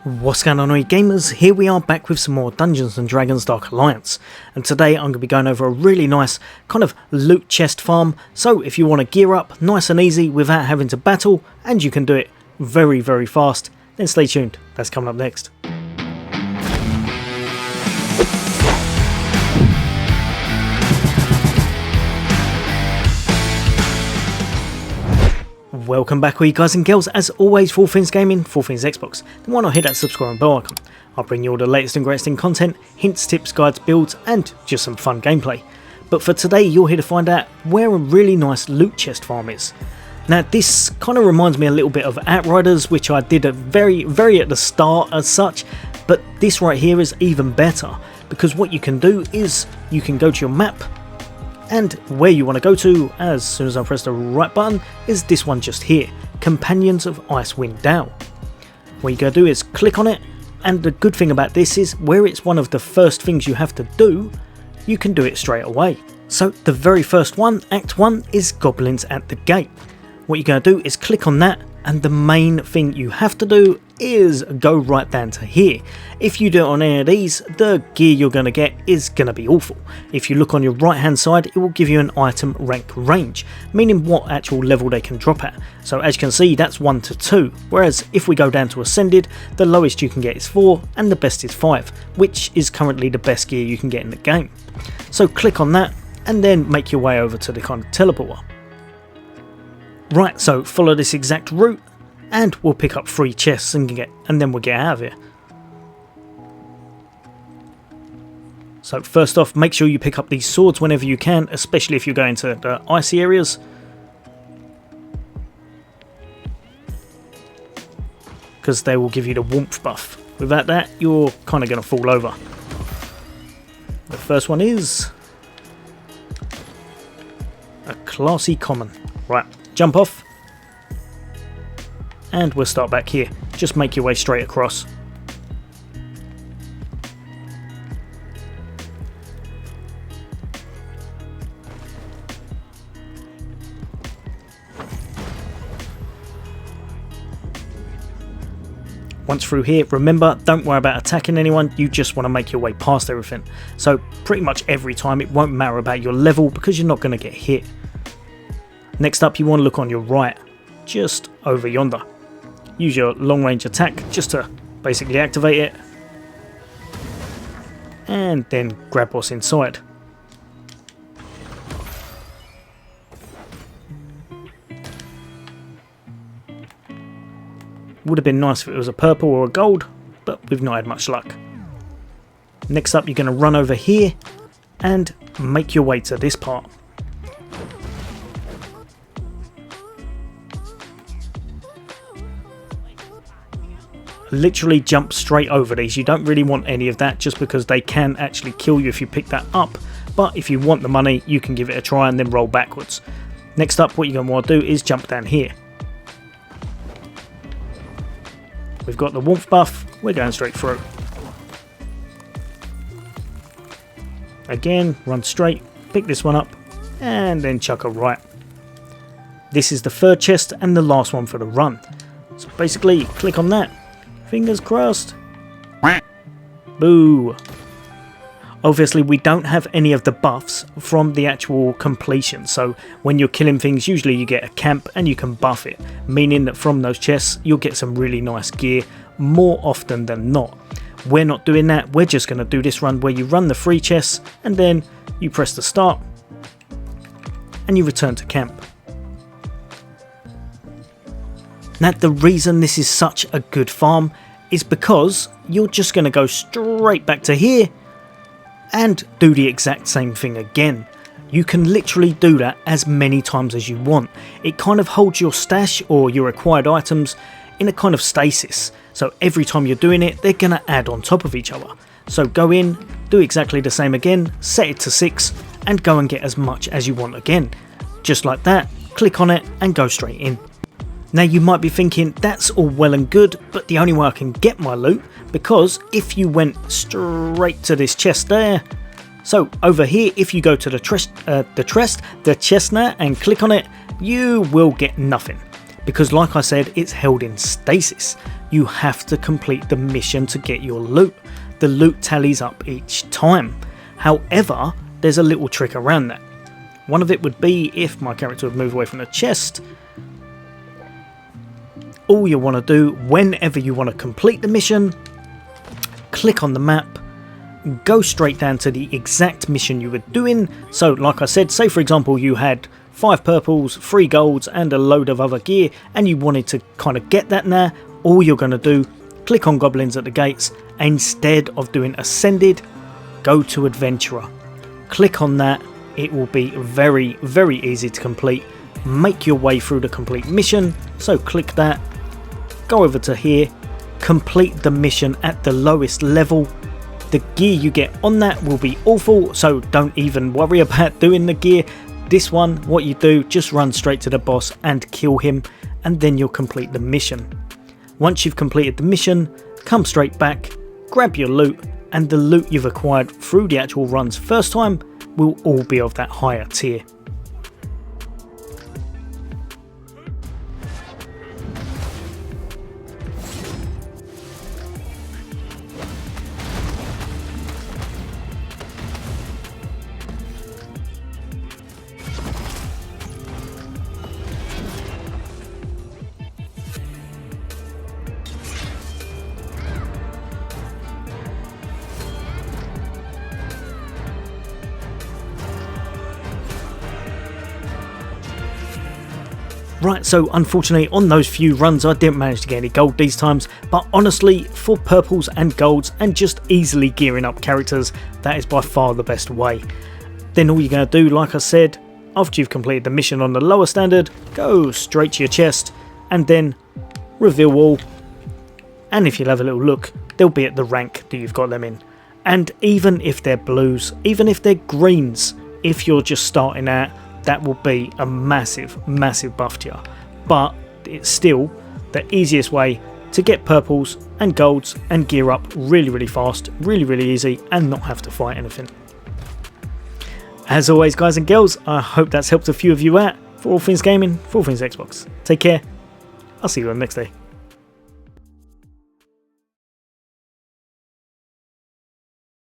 What's going on, all you gamers? Here we are back with some more Dungeons & Dragons Dark Alliance, and today I'm going to be going over a really nice kind of loot chest farm. So if you want to gear up nice and easy without having to battle, and you can do it very fast, then stay tuned, that's coming up next. Welcome back, all you guys and girls. As always, for all things gaming, for all things Xbox, then why not hit that subscribe and bell icon? I'll bring you all the latest and greatest in content, hints, tips, guides, builds, and just some fun gameplay. But for today, you're here to find out where a really nice loot chest farm is. Now, this kind of reminds me a little bit of Outriders, which I did at very at the start as such, but this right here is even better, because what you can do is you can go to your map, and where you want to go to, as soon as I press the right button, is this one just here, Companions of Icewind Dale. What you gotta do is click on it, and the good thing about this is where it's one of the first things you have to do, you can do it straight away. So the very first one, Act 1, is Goblins at the Gate. What you're gonna do is click on that, and the main thing you have to do is go right down to here. If you do it on any of these, the gear you're going to get is going to be awful. If you look on your right hand side, it will give you an item rank range, meaning what actual level they can drop at. So as you can see, that's 1 to 2, whereas if we go down to Ascended, the lowest you can get is 4 and the best is 5, which is currently the best gear you can get in the game. So click on that and then make your way over to the kind of teleporter. Right, so follow this exact route and we'll pick up 3 chests and then we'll get out of here. So first off, make sure you pick up these swords whenever you can, especially if you're going to the icy areas. Because they will give you the warmth buff. Without that, you're kind of going to fall over. The first one is a classy common. Right, jump off. And we'll start back here. Just make your way straight across. Once through here, remember, don't worry about attacking anyone, you just want to make your way past everything. So pretty much every time it won't matter about your level because you're not going to get hit. Next up, you want to look on your right, just over yonder. Use your long range attack just to basically activate it, and then grab what's inside. Would have been nice if it was a purple or a gold, but we've not had much luck. Next up, you're going to run over here and make your way to this part. Literally jump straight over these. You don't really want any of that just because they can actually kill you if you pick that up, but if you want the money you can give it a try and then roll backwards. Next up, what you're going to want to do is jump down here. We've got the warmth buff, we're going straight through. Again, run straight, pick this one up and then chuck a right. This is the third chest and the last one for the run. So basically click on that. Fingers crossed. Boo. Obviously we don't have any of the buffs from the actual completion, so when you're killing things usually you get a camp and you can buff it, meaning that from those chests you'll get some really nice gear more often than not. We're not doing that, we're just going to do this run where you run the 3 chests and then you press the start and you return to camp. Now the reason this is such a good farm is because you're just going to go straight back to here and do the exact same thing again. You can literally do that as many times as you want. It kind of holds your stash or your acquired items in a kind of stasis. So every time you're doing it, they're going to add on top of each other. So go in, do exactly the same again, set it to 6 and go and get as much as you want again. Just like that, click on it and go straight in. Now you might be thinking that's all well and good, but the only way I can get my loot, because if you went straight to this chest there, so over here if you go to the chest and click on it, you will get nothing. because like I said, it's held in stasis. You have to complete the mission to get your loot. The loot tallies up each time. However, there's a little trick around that. One of it would be if my character would move away from the chest. All you want to do whenever you want to complete the mission, click on the map, go straight down to the exact mission you were doing. So like I said, say for example you had 5 purples, 3 golds and a load of other gear, and you wanted to kind of get that now. All you're going to do, click on goblins at the gates, and instead of doing ascended, go to adventurer. Click on that. It will be very, very easy to complete. Make your way through the complete mission. So click that, go over to here, complete the mission at the lowest level. The gear you get on that will be awful, so don't even worry about doing the gear. This one, what you do, just run straight to the boss and kill him, and then you'll complete the mission. Once you've completed the mission, come straight back, grab your loot, and the loot you've acquired through the actual runs first time will all be of that higher tier. Right, so unfortunately on those few runs I didn't manage to get any gold these times, but honestly for purples and golds and just easily gearing up characters, that is by far the best way. Then all you're going to do, like I said, after you've completed the mission on the lower standard, go straight to your chest and then reveal all, and if you'll have a little look, they'll be at the rank that you've got them in. And even if they're blues, even if they're greens, if you're just starting out, that will be a massive buff to you. But it's still the easiest way to get purples and golds and gear up really fast, really easy, and not have to fight anything. As always guys and girls, I hope that's helped a few of you out. For all things gaming, for all things Xbox. Take care, I'll see you on the next day.